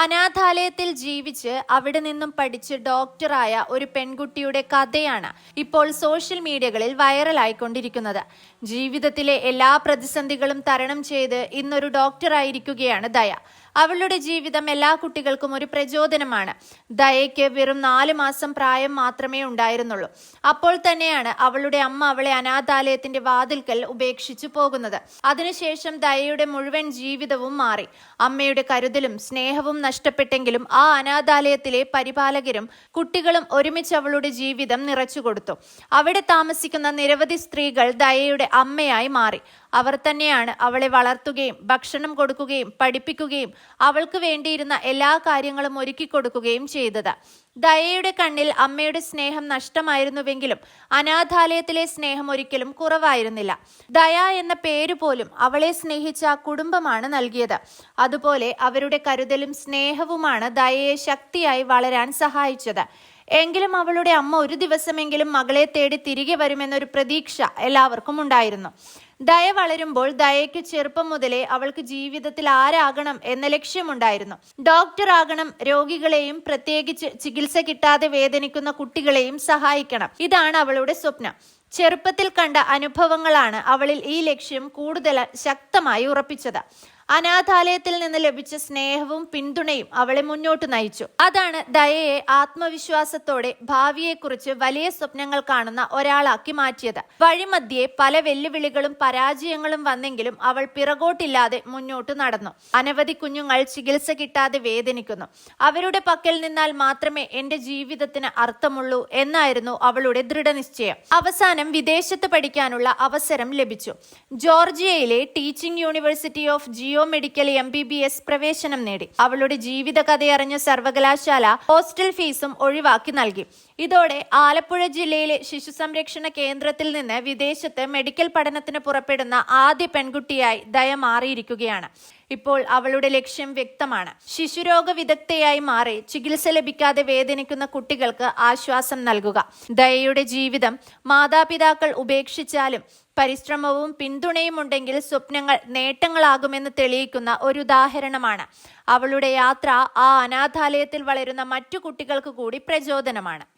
അനാഥാലയത്തിൽ ജീവിച്ച് അവിടെ നിന്നും പഠിച്ച് ഡോക്ടറായ ഒരു പെൺകുട്ടിയുടെ കഥയാണ് ഇപ്പോൾ സോഷ്യൽ മീഡിയകളിൽ വൈറലായിക്കൊണ്ടിരിക്കുന്നത്. ജീവിതത്തിലെ എല്ലാ പ്രതിസന്ധികളും തരണം ചെയ്ത് ഇന്നൊരു ഡോക്ടറായിരിക്കുകയാണ് ദയ. അവളുടെ ജീവിതം എല്ലാ കുട്ടികൾക്കും ഒരു പ്രചോദനമാണ്. ദയയ്ക്ക് വെറും 4 മാസം പ്രായം മാത്രമേ ഉണ്ടായിരുന്നുള്ളൂ. അപ്പോൾ തന്നെയാണ് അവളുടെ അമ്മ അവളെ അനാഥാലയത്തിന്റെ വാതിൽക്കൽ ഉപേക്ഷിച്ചു പോകുന്നത്. അതിനുശേഷം ദയയുടെ മുഴുവൻ ജീവിതവും മാറി. അമ്മയുടെ കരുതലും സ്നേഹവും നഷ്ടപ്പെട്ടെങ്കിലും ആ അനാഥാലയത്തിലെ പരിപാലകരും കുട്ടികളും ഒരുമിച്ച് അവളുടെ ജീവിതം നിറച്ചുകൊടുത്തു. അവിടെ താമസിക്കുന്ന നിരവധി സ്ത്രീകൾ ദയയുടെ അമ്മയായി മാറി. അവർ തന്നെയാണ് അവളെ വളർത്തുകയും ഭക്ഷണം കൊടുക്കുകയും പഠിപ്പിക്കുകയും അവൾക്ക് വേണ്ടിയിരുന്ന എല്ലാ കാര്യങ്ങളും ഒരുക്കി കൊടുക്കുകയും ചെയ്തത്. ദയയുടെ കണ്ണിൽ അമ്മയുടെ സ്നേഹം നഷ്ടമായിരുന്നുവെങ്കിലും അനാഥാലയത്തിലെ സ്നേഹം ഒരിക്കലും കുറവായിരുന്നില്ല. ദയ എന്ന പേര് പോലും അവളെ സ്നേഹിച്ച ആ കുടുംബമാണ് നൽകിയത്. അതുപോലെ അവരുടെ കരുതലും സ്നേഹവുമാണ് ദയയെ ശക്തിയായി വളരാൻ സഹായിച്ചത്. എങ്കിലും അവളുടെ അമ്മ ഒരു ദിവസമെങ്കിലും മകളെ തേടി തിരികെ വരുമെന്നൊരു പ്രതീക്ഷ എല്ലാവർക്കും ഉണ്ടായിരുന്നു. ദയ വളരുമ്പോൾ ദയയ്ക്ക് ചെറുപ്പം മുതലേ അവൾക്ക് ജീവിതത്തിൽ ആരാകണം എന്ന ലക്ഷ്യമുണ്ടായിരുന്നു. ഡോക്ടർ ആകണം, രോഗികളെയും പ്രത്യേകിച്ച് ചികിത്സ കിട്ടാതെ വേദനിക്കുന്ന കുട്ടികളെയും സഹായിക്കണം. ഇതാണ് അവളുടെ സ്വപ്നം. ചെറുപ്പത്തിൽ കണ്ട അനുഭവങ്ങളാണ് അവളിൽ ഈ ലക്ഷ്യം കൂടുതൽ ശക്തമായി ഉറപ്പിച്ചത്. അനാഥാലയത്തിൽ നിന്ന് ലഭിച്ച സ്നേഹവും പിന്തുണയും അവളെ മുന്നോട്ട് നയിച്ചു. അതാണ് ദയയെ ആത്മവിശ്വാസത്തോടെ ഭാവിയെക്കുറിച്ച് വലിയ സ്വപ്നങ്ങൾ കാണുന്ന ഒരാളാക്കി മാറ്റിയത്. വഴിമധ്യേ പല വെല്ലുവിളികളും പരാജയങ്ങളും വന്നെങ്കിലും അവൾ പിറകോട്ടില്ലാതെ മുന്നോട്ട് നടന്നു. അനവധി കുഞ്ഞുങ്ങൾ ചികിത്സ കിട്ടാതെ വേദനിക്കുന്നു. അവരുടെ പക്കൽ നിന്നാൽ മാത്രമേ എന്റെ ജീവിതത്തിന് അർത്ഥമുള്ളൂ എന്നായിരുന്നു അവളുടെ ദൃഢനിശ്ചയം. അവസാനം വിദേശത്ത് പഠിക്കാനുള്ള അവസരം ലഭിച്ചു. ജോർജിയയിലെ teaching university of medical MBBS പ്രവേശനം നേടി. അവളുടെ ജീവിത കഥയറിഞ്ഞ സർവകലാശാല ഹോസ്റ്റൽ ഫീസും ഒഴിവാക്കി നൽകി. ഇതോടെ ആലപ്പുഴ ജില്ലയിലെ ശിശു സംരക്ഷണ കേന്ദ്രത്തിൽ നിന്ന് വിദേശത്ത് മെഡിക്കൽ പഠനത്തിന് പുറപ്പെടുന്ന ആദ്യ പെൺകുട്ടിയായി ദയ മാറിയിരിക്കുകയാണ്. ഇപ്പോൾ അവളുടെ ലക്ഷ്യം വ്യക്തമാണ്. ശിശുരോഗ വിദഗ്ധയായി മാറി ചികിത്സ ലഭിക്കാതെ വേദനിക്കുന്ന കുട്ടികൾക്ക് ആശ്വാസം നൽകുക. ദയയുടെ ജീവിതം മാതാപിതാക്കൾ ഉപേക്ഷിച്ചാലും പരിശ്രമവും പിന്തുണയും ഉണ്ടെങ്കിൽ സ്വപ്നങ്ങൾ നേട്ടങ്ങളാകുമെന്ന് തെളിയിക്കുന്ന ഒരു ഉദാഹരണമാണ്. അവളുടെ യാത്ര ആ അനാഥാലയത്തിൽ വളരുന്ന മറ്റു കുട്ടികൾക്ക് കൂടി പ്രചോദനമാണ്.